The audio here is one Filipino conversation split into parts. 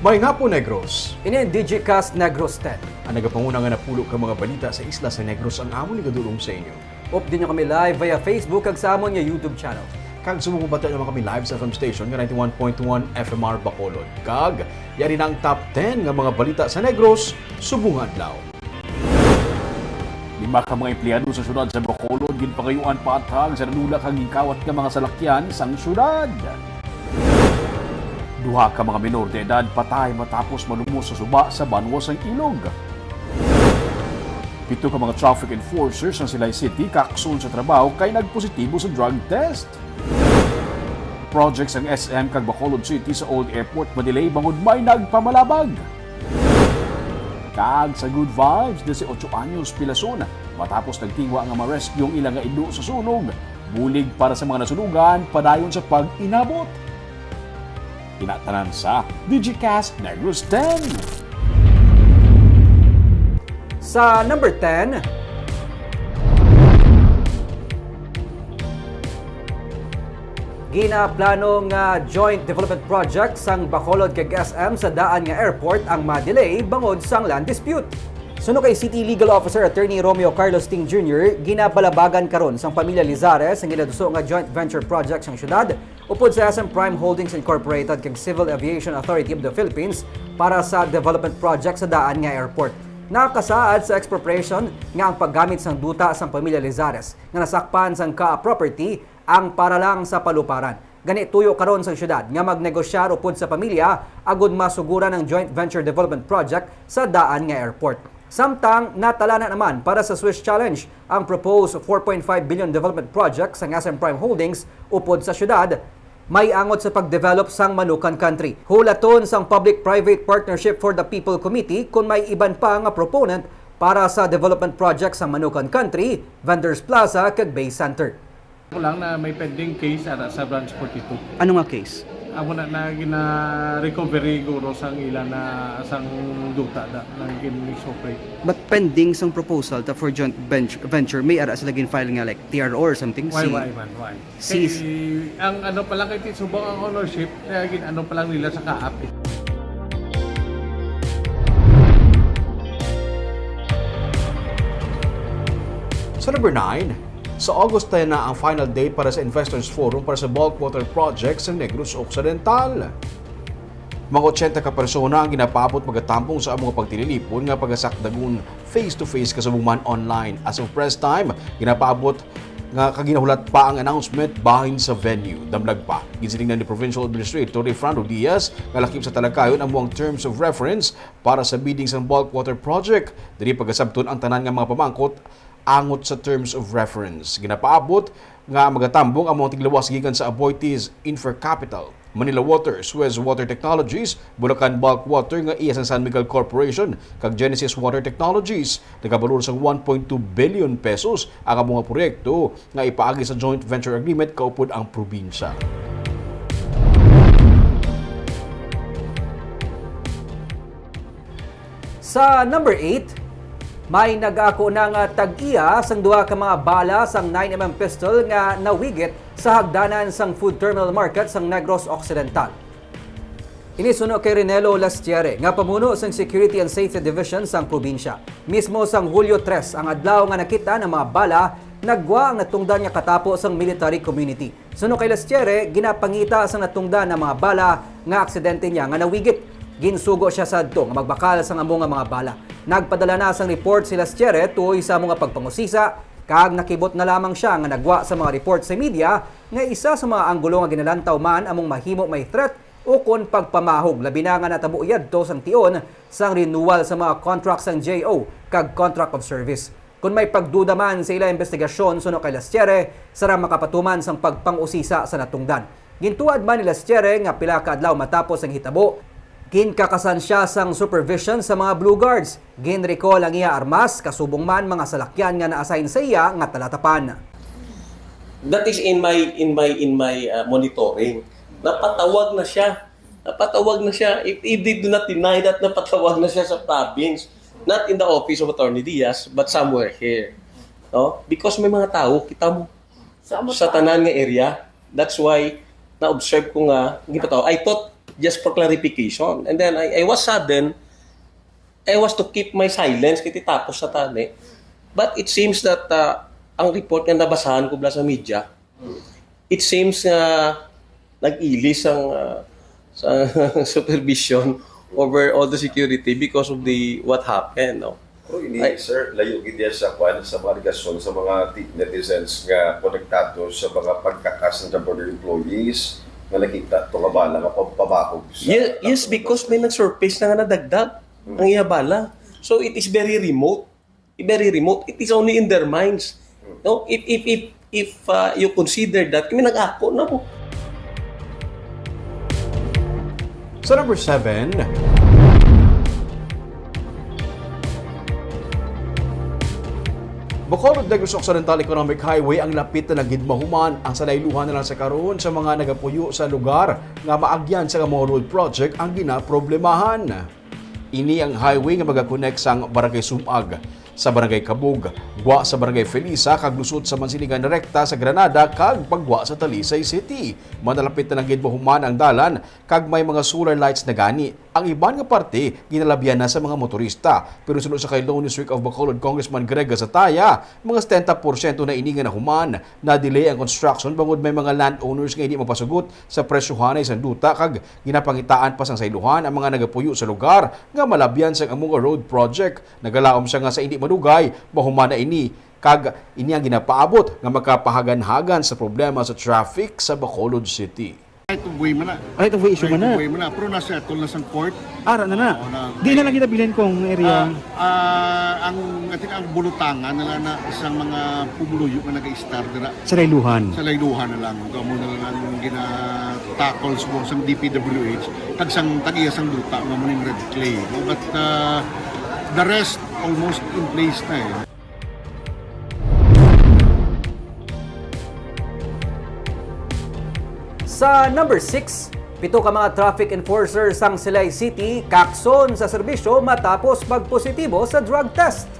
May nga po, Negros. Ini ang Digicast Negros 10. Ang nagapanguna nga napulo ka mga balita sa isla sa Negros ang amon ni gadulong sa inyo. Update nyo kami live via Facebook kag sa amon nga YouTube channel. Kag sumubata naman kami live sa FM station nga 91.1 FMR Bacolod. Kag yari na ang top 10 nga mga balita sa Negros, subungan law. 5 ka mga empleyado sa syudad sa Bacolod ginpangayuan patag sa nanula kang gikawat nga mga salakyan sang syudad. 2 ka mga menor de edad patay matapos malumos sa suba sa banwas ng ilog. 7 ka mga traffic enforcers ng Silay City kaksun sa trabaho kay nagpositibo sa drug test. Projects ang SM kag Bacolod City sa Old Airport madelay bangod may nagpamalabag. Kag sa Good Vibes, 18 anyos pilason matapos nagtingwa nga ma-rescue ang ilang nga ido sa sunog. Bulig para sa mga nasunugan padayon sa pag-inabot. Tinatanan sa Digicast Negros 10. Sa number 10, ginaplanong joint development project sang Bacolod kag SM sa daan nga airport ang ma-delay bangod sang land dispute. Suno kay City Legal Officer Attorney Romeo Carlos Ting Jr., ginabalabagan karon sang pamilya Lizares ang ginaduso nga joint venture project sang syudad upod sa SM Prime Holdings Incorporated kag Civil Aviation Authority of the Philippines para sa development project sa daan nga airport. Nakasaad sa expropriation nga ang paggamit sang duta sang pamilya Lizares nga nasakpan sang ka-property ang para lang sa paluparan. Gani tuyo karon sa syudad nga magnegosyar upod sa pamilya agud masuguran ang joint venture development project sa daan nga airport. Samtang natala na naman para sa Swiss Challenge ang proposed 4.5 billion development project sa SM Prime Holdings upod sa syudad. May angot sa pagdevelop sang Manukan Country. Hulaton sang Public-Private Partnership for the People Committee kung may iban pa nga proponent para sa development project sa Manukan Country, Vendors Plaza kag Bay Center. Ako lang na may pending case sa branch 42. Ano nga case? Ako na gina-recovery guro sang ilan na sang duta da nang gin-operate. But pending sang proposal for joint venture, may ara sila file nga like TRO or something? Why man? Sis. Ang ano pa lang kay subong ang ownership, kaya ano pa lang nila sa kaap. Sa number 9, sa August 10 na ang final date para sa Investors Forum para sa bulk water project sa Negros Occidental. Mga 80 ka persona ang ginapabot magatampong sa among pagtililipon nga pagasakdagun face-to-face kasubong online. As of press time, ginapabot nga kaginahulat pa ang announcement bahin sa venue. Damlag pa, ginsitingnan ni Provincial Administrator Fernando Diaz nga lakip sa talakayon ang mga terms of reference para sa bidding sa bulk water project. Diri pagasabton ang tanan nga mga pamangkot angot sa terms of reference. Ginapaabot nga magatambong ang mga tiglawas gikan sa Aboitiz Infracapital, Manila Water, Suez Water Technologies, Bulacan Bulk Water nga iya sa San Miguel Corporation, kag Genesis Water Technologies. Nagabalor sa 1.2 billion pesos ang mga proyekto nga ipaagi sa joint venture agreement kaupod ang probinsya. Sa number 8, may nag-ako ng tag-iya sang duha ka mga bala sang 9mm pistol nga nawigit sa hagdanan sang food terminal market sang Negros Occidental. Inisuno kay Renelo Lastiere nga pamuno sang Security and Safety Division sang probinsya. Mismo sang Hulyo 3 ang adlaw nga nakita ng mga bala nagwa ang natungdan nga katapo sang military community. Suno kay Lastiere, ginapangita sang natungdan ng mga bala nga aksidente niya nga nawigit. Ginsugo siya sa adto nga magbakal sang amo nga mga bala. Nagpadala na sang report si Lastiere tuoy sa mga pagpangusisa kag nakibot na lamang siya nga nagwa sa mga report sa media nga isa sa mga anggulo nga ginalantaw man among mahimo may threat o kon pagpamahog labi na nga natabo yadto sang tion sang renewal sa mga contract sang JO kag contract of service. Kung may pagduda man sa ilang investigasyon suno kay Lastiere, sara makapatuman sang pagpangusisa sa natungdan. Gintuad man ni Lastiere nga pila ka adlaw matapos ang hitabo, ginkakasan siya sang supervision sa mga Blue Guards. Ginrecall ang iya armas, kasubong man mga salakyan nga na-assign sa iya nga talatapan. That is in my monitoring. Napatawag na siya. If they do not deny that, napatawag na siya sa province. Not in the office of Attorney Diaz, but somewhere here. No? Because may mga tao, kita mo, sa tanan nga area. That's why, na-observe ko nga, I thought just for clarification. And then I was saddened. I was to keep my silence kiti tapos sa tani. But it seems that ang report nga nabasahan ko sa media, it seems nag-ilis ang sa supervision over all the security because of the what happened. No? Oh, sir, layo gid sa kwan sa mga ligasyon sa mga netizens nga konektado sa mga pagkakas ng border employees nga nakita to nga bala nga pabakog sa Yes, because may nag-surface na nga nadagdag ang iyabala. So it is very remote. Very remote. It is only in their minds. No, if you consider that, kami nag-ako na po. Sa number 7, Bacolod Negros Occidental Economic Highway ang lapit na nagidmahuman ang salayluhan na lang sa karon sa mga nagapuyo sa lugar nga maagyan sa mga road project ang ginaproblemahan. Ini ang highway nga magakonect sang Barangay Sumag sa Barangay Kabug, gwa sa Barangay Felisa, kag lusot sa Mansilingan rekta sa Granada, kag pagwa sa Talisay City. Manalapit na lang gid mahuman ang dalan, kag may mga solar lights na gani. Ang iban nga parte, ginalabyan na sa mga motorista. Pero sunod sa kay Law Newsweek of Bacolod Congressman Greg Zataya, mga 70% na ini nga nahuman. Na-delay ang construction bangod may mga landowners nga hindi mapasugot sa presyohan sa duta, kag ginapangitaan pa sang sayluhan ang mga nagapuyo sa lugar nga malabyan sa among road project. Nagalaom siya nga sa hindi madugay, mahumana ini, kag ini ang ginapaabot nga makapahagan-hagan sa problema sa traffic sa Bacolod City. Itong buhay mo na. Ay, ito buhay issue mo na. Buhay mo na. Pero nasa atol na sang court. Ara na na. Oo, na. Di na lang kita bilhin kong area. Ang bulutangan na na isang mga pumuluyo na nag-i-star dira Sa Railuhan. sa layluhan na lang. Gamo na lang ang gina-tackle sa DPWH. Tag-iya sang duta, nga mo red clay. No? But the rest almost in place na eh. Sa number 6, 7 ka mga traffic enforcers ang Silay City kakson sa serbisyo matapos magpositibo sa drug test.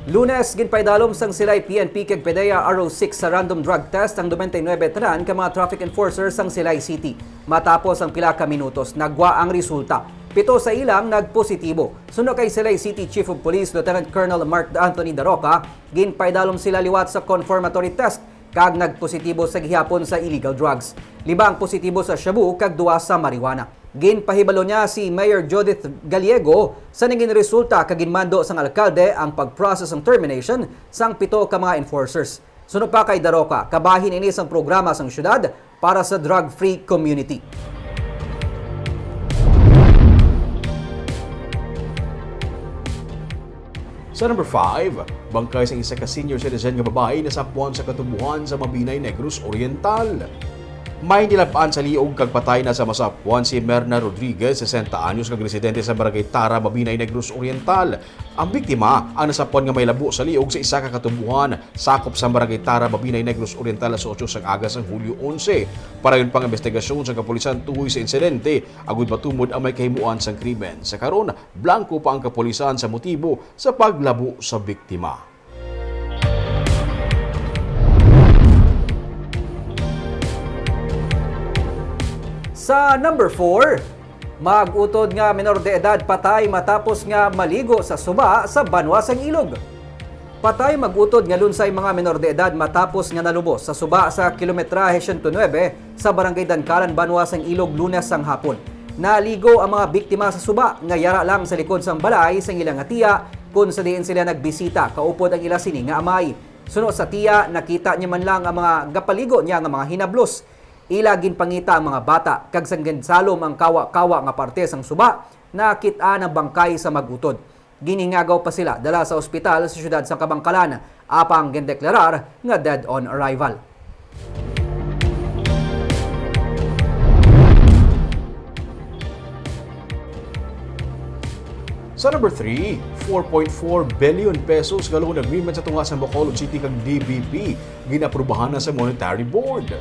Lunes, ginpaydalom sang Silay PNP kag PDEA RO6 sa random drug test ang 29 veteran ka mga traffic enforcers sang Silay City. Matapos ang pila ka minutos, nagwa ang resulta. 7 sa ilang nagpositibo. Sunod kay Silay City Chief of Police Lieutenant Colonel Mark Anthony Daroca, ginpaydalom sila liwat sa confirmatory test kag nagpositibo sa gihapon sa illegal drugs. Libang positibo sa shabu kag duwa sa marijuana. Ginpahibalo niya si Mayor Judith Gallego sa naging resulta kag ginmando sang alkalde ang pag-process ng termination sang 7 ka mga enforcers. Sunod pa kay Daroca, kabahin ini sang programa sang syudad para sa drug-free community. Sa number 5, bangkay sa isa ka senior citizen nga babae na sapuan sa katubuhan sa Mabinay, Negros Oriental. May nilapaan sa liog kag patay na sa masapuan si Merna Rodriguez, 60 anyos kag residente sa Barangay Tara, Mabinay, Negros Oriental. Ang biktima ang nasapuan nga may labo sa liog sa isa ka katubuhan sakop sa Barangay Tara, Mabinay, Negros Oriental sa 8 sa agas ng Hulyo 11. Para yun pang investigasyon sa kapulisan tuhoy sa insidente, agud matumod ang may kahimuan sang krimen. Sa karon, blanco pa ang kapulisan sa motibo sa paglabo sa biktima. Sa number 4, mag-utod nga menor de edad patay matapos nga maligo sa suba sa Banwasang Ilog. Patay mag-utod nga lunsay mga menor de edad matapos nga nalubos sa suba sa kilometrahe 109 sa Barangay Dankalan, Banwasang Ilog Lunes sang hapon. Naligo ang mga biktima sa suba nga yara lang sa likod sang balay sang ilang tiya kung sa diin sila nagbisita kaupod ang ila sini nga amay. Sunod sa tiya, nakita niya man lang ang mga gapaligo niya nga mga hinablos. Ila ginpangita ang mga bata kag sang ginsalom ang kawa-kawa nga parte sang suba, nakita ang bangkay sa magutod. Giningagaw pa sila dala sa ospital sa siyudad sang Kabangkalan, apang gindeklarar nga dead on arrival. Sa number 3, 4.4 billion pesos nga loan agreement sa tunga sa Bacolod City kag DBP ginaprubahan na sa Monetary Board.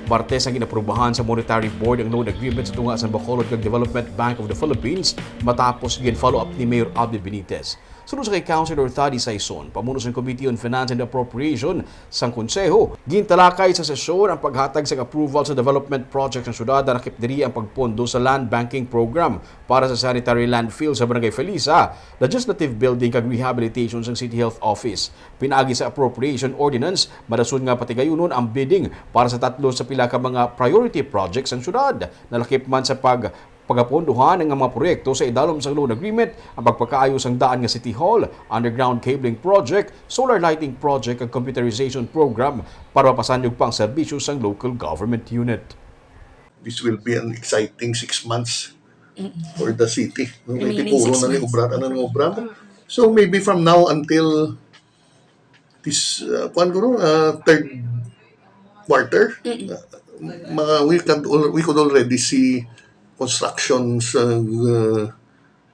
Martes ang ginaprubahan sa Monetary Board ang loan agreement sa tunga sa Bacolod kag Development Bank of the Philippines matapos gin follow up ni Mayor Abdi Benitez. Sunod sa kay Councilor Thady Saison, pamuno sa Committee on Finance and Appropriation sang Konseho, gintalakay sa sesyon ang paghatag sa approval sa development project ng syudad na nakipdiri ang pagpondo sa land banking program para sa sanitary landfill sa Barangay Felisa, legislative building kag rehabilitation sa City Health Office. Pinaagi sa appropriation ordinance, madasun nga patigayunon ang bidding para sa tatlo sa pila ka mga priority projects ng syudad. Nalakip man sa pagapondohan ng mga proyekto sa idalom sa loan agreement ang pagpakaayos ang daan nga City Hall, underground cabling project, solar lighting project ag computerization program para mapasanyog pang serbisyo sa local government unit. This will be an exciting 6 months for the city. Remaining Puro 6 na months. ng obra. So maybe from now until this third quarter, we could already see constructions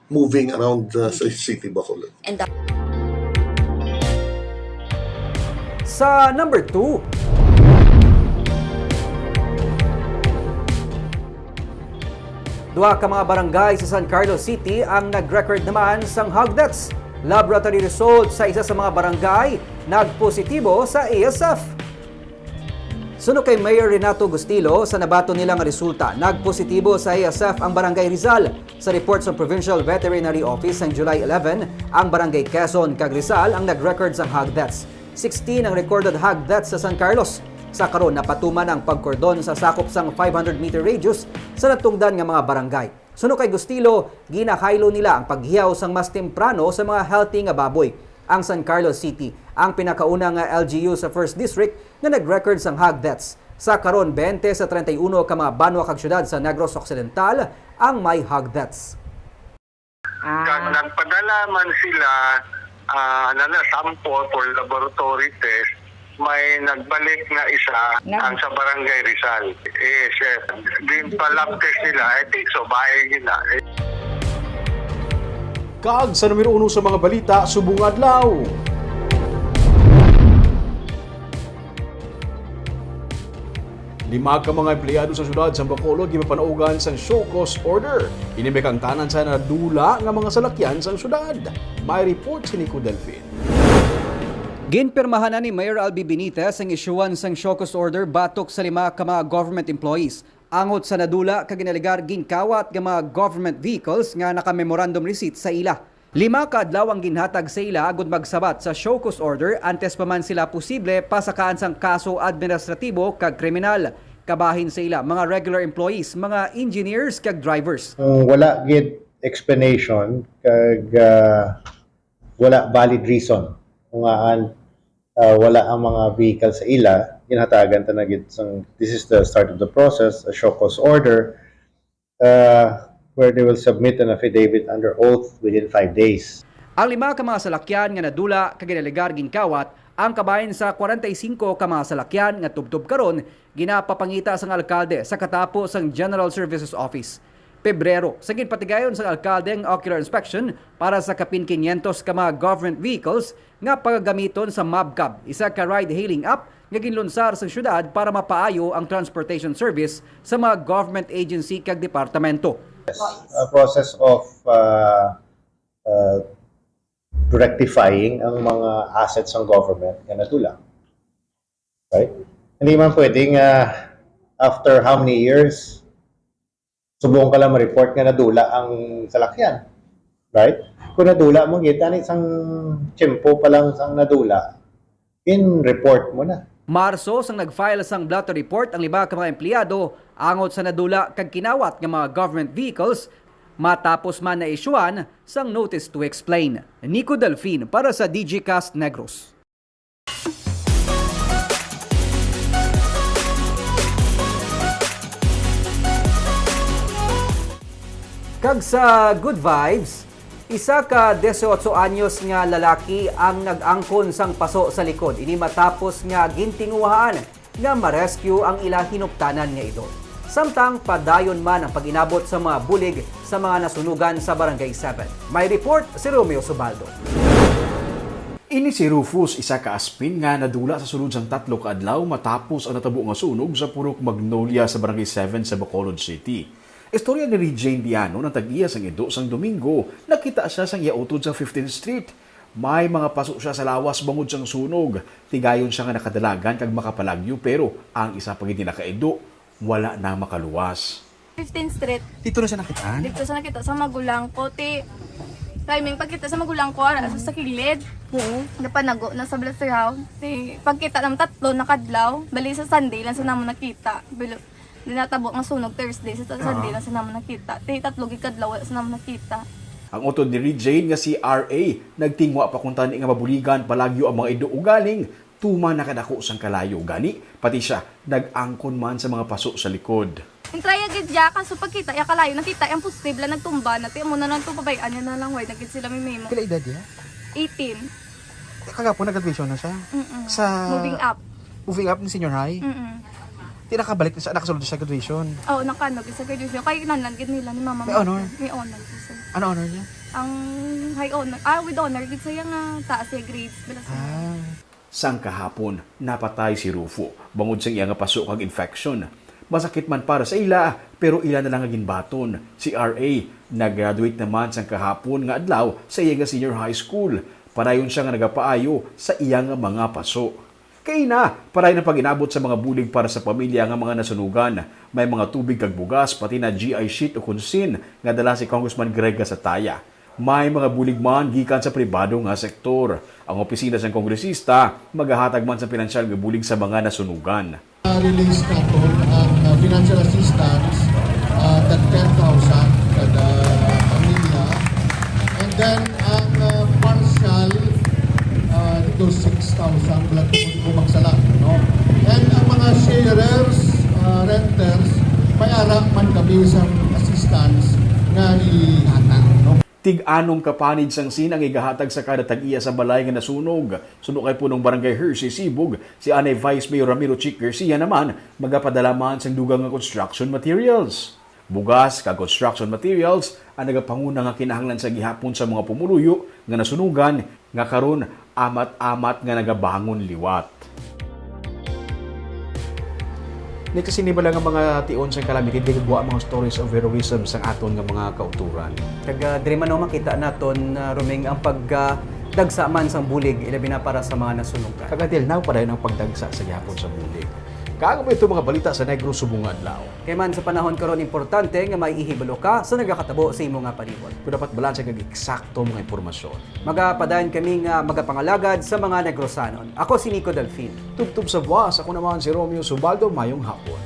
moving around sa city Bacolod. And Sa number 2, duha ka mga barangay sa San Carlos City ang nag-record naman sang hog deaths. Laboratory results sa isa sa mga barangay nagpositibo sa ASF. Suno kay Mayor Renato Gustilo, sa nabato nilang resulta, nagpositibo sa ASF ang Barangay Rizal. Sa report sa Provincial Veterinary Office ng July 11, ang Barangay Quezon kag Rizal ang nag-record sa hog deaths. 16 ang recorded hog deaths sa San Carlos. Sa karon napatuman ang pagkordon sa sakop sang 500-meter radius sa natungdan nga mga barangay. Suno kay Gustilo, ginahaylo nila ang paghiyaw sang mas temprano sa mga healthy nga baboy. Ang San Carlos City ang pinakaunang LGU sa 1st District na nag-record sang hog deaths. Sa karon 20 sa 31 ka mga banwa kag syudad sa Negros Occidental ang may hog deaths. Kag nagpadala man sila na sample for laboratory test, may nagbalik na isa ang sa Barangay Rizal. Chef, din pa lab test nila, I think so, bahay nila. Kaag sa numero 1 sa mga balita, subong adlaw. Lima ka mga empleyado sa syudad sa Bacolod gipapanaugan sang show cause order. Inimik ang tanan sa nadula nga mga salakyan sa syudad. May report si Nico Delfin. Ginpirmahan na ni Mayor Albi Benitez ang isyuan sang show cause order batok sa 5 ka mga government employees. Angot sa nadula kag ginaligar ginkawat nga mga government vehicles nga naka-memorandum receipt sa ila. 5 ka adlaw ang ginhatag sa ila agud magsabat sa show cause order antes pa man sila posible pasakaan sang kaso administratibo kag kriminal. Kabahin sa ila mga regular employees, mga engineers kag drivers. Wala gid explanation kag wala valid reason kung wala ang mga vehicle sa ila, ginhatagan ta na gid sang this is the start of the process, a show cause order where they will submit an affidavit under oath within 5 days. Ang 5 ka mga salakyan nga nadula kag ginaligar ginkawat ang kabahin sa 45 ka mga salakyan nga tubtob karon ginapapangita sang alkalde sa katapos sang General Services Office. Pebrero, sa ginpatigayon sa alkalde ang ocular inspection para sa kapin 500 ka mga government vehicles nga pagagamiton sa MabCab, isa ka ride-hailing app nga ginlunsar sa syudad para mapaayo ang transportation service sa mga government agency kag departamento. A process of rectifying ang mga assets ng government nga nadula. Right? Hindi man pwedeng after how many years subong ka lang ma-report nga nadula ang salakyan. Right? Kung nadula mo, gitani isang tiyempo pa lang sang nadula, in-report mo na. Marso sang nag-file sang blotter report ang 5 ka mga empleyado angot sa nadula kag kinawat nga mga government vehicles matapos man na isyuan sang notice to explain. Nico Delfin para sa DGCast Negros. Kag sa good vibes, isa ka 18 anyos nga lalaki ang nag-angkon sang paso sa likod. Ini matapos nga gintinguhaan nga ma-rescue ang ila hinuptanan nga idol. Samtang padayon man ang pag-inabot sa mga bulig sa mga nasunugan sa Barangay 7. May report si Romeo Subaldo. Ini si Rufus, isa ka aspin nga nadula sa sulod sang 3 ka adlaw matapos ang natabo nga sunog sa Purok Magnolia sa Barangay 7 sa Bacolod City. Istorya ni Jane Diano ng tag-iya sang Edo sang Domingo. Nakita siya sang iautod sa 15th Street. May mga paso siya sa lawas bangod sang sunog. Tigayon siya nga nakadalagan kag makapalagyo pero ang isa pag hindi nakaedo, wala na makaluwas. 15th Street. Dito na siya nakitaan? Dito sa nakita sa magulang ko. Timing pagkita sa magulang ko, ara sa kilid. Napanago na sa blessing house. Pagkita ng tatlo, nakadlaw. Bali sa Sunday lang sa namon nakita. Dinatabo nga sunog Thursday, sa Sunday lang sa namon nakita. Tatlo gikadlaw sa namon nakita. Ang utod ni Jane nga si R.A. nagtingwa pa kung tani nga mabuligan palagyo ang mga ido ugaling. Tuma nakadako sang kalayo gani. Pati siya nag-angkon man sa mga paso sa likod. Intray agad ya kaso pagkita ya kalayo nakita yung posible nagtumba na mo na lang pabayaan niya na lang way nagkit sila may memo. Kila edad niya? 18. Kagapon nag-graduation na siya? Sa Moving up. Moving up ni senior high? Di nakabalik sa nakasulod sa graduation. Oo, nakanog sa graduation. Kaya nanlangit nila ni mama. May honor? May honor. Kasi. Ano honor niya? Ang high honor. With honor. Gid saya nga taas yung grades. Sang kahapon, napatay si Rufo. Bangod sa iya nga paso kag infection. Masakit man para sa ila, pero ila na lang nga ginbaton. Si R.A. nag-graduate naman sang kahapon nga adlaw sa iya nga senior high school. Parayon siya nga nagapaayo sa iya nga mga paso. Kay na, paray na pag-inabot sa mga bulig para sa pamilya nga mga nasunugan. May mga tubig kag bugas, pati na GI sheet o kunsin nga dala si Congressman Greg Gasataya. May mga bulig man gikan sa pribado nga sektor. Ang opisina sang kongresista magahatag man sa pinansyal nga bulig sa mga nasunugan. Release na to ang financial assistance that 10,000 kada pamilya. And then ang partial ito 6,000 bulat kung magsala. No? And ang mga sharers, renters, may arak man kami sa assistance na ihatag. No? Tig-anong kapanid sang sin ang igahatag sa kada tag-iya sa balay nga nasunog. Suno kay punong barangay Hershey, Sibug, si Anay Vice Mayor Ramiro Chick Garcia naman magapadala man sang dugang nga construction materials. Bugas kag construction materials ang nagapanguna nga kinahanglan sa gihapon sa mga pumuluyo nga nasunugan nga karon amat-amat nga nagabangon liwat. Ni kasi ni bala nga mga tion sa calamity di gagwa mga stories of heroism sang aton nga mga kauturan. Kag diri man makita naton ruming ang pagdagsa man sang bulig ilabi na para sa mga nasunugan. Kagadil now pa ang pagdagsa sa gihapon sa bulig. Kaago ba ito mga balita sa Negros Subong Adlaw? Kay man sa panahon karon importante nga may ihibalo ka sa nagakatabo sa imo nga palibot. Kung dapat balansa kag eksakto mga impormasyon. Magapadayon kami nga magapangalagad sa mga Negrosanon. Ako si Nico Delfin. Tubtub sa buwas, ako naman si Romeo Subaldo, mayong hapon.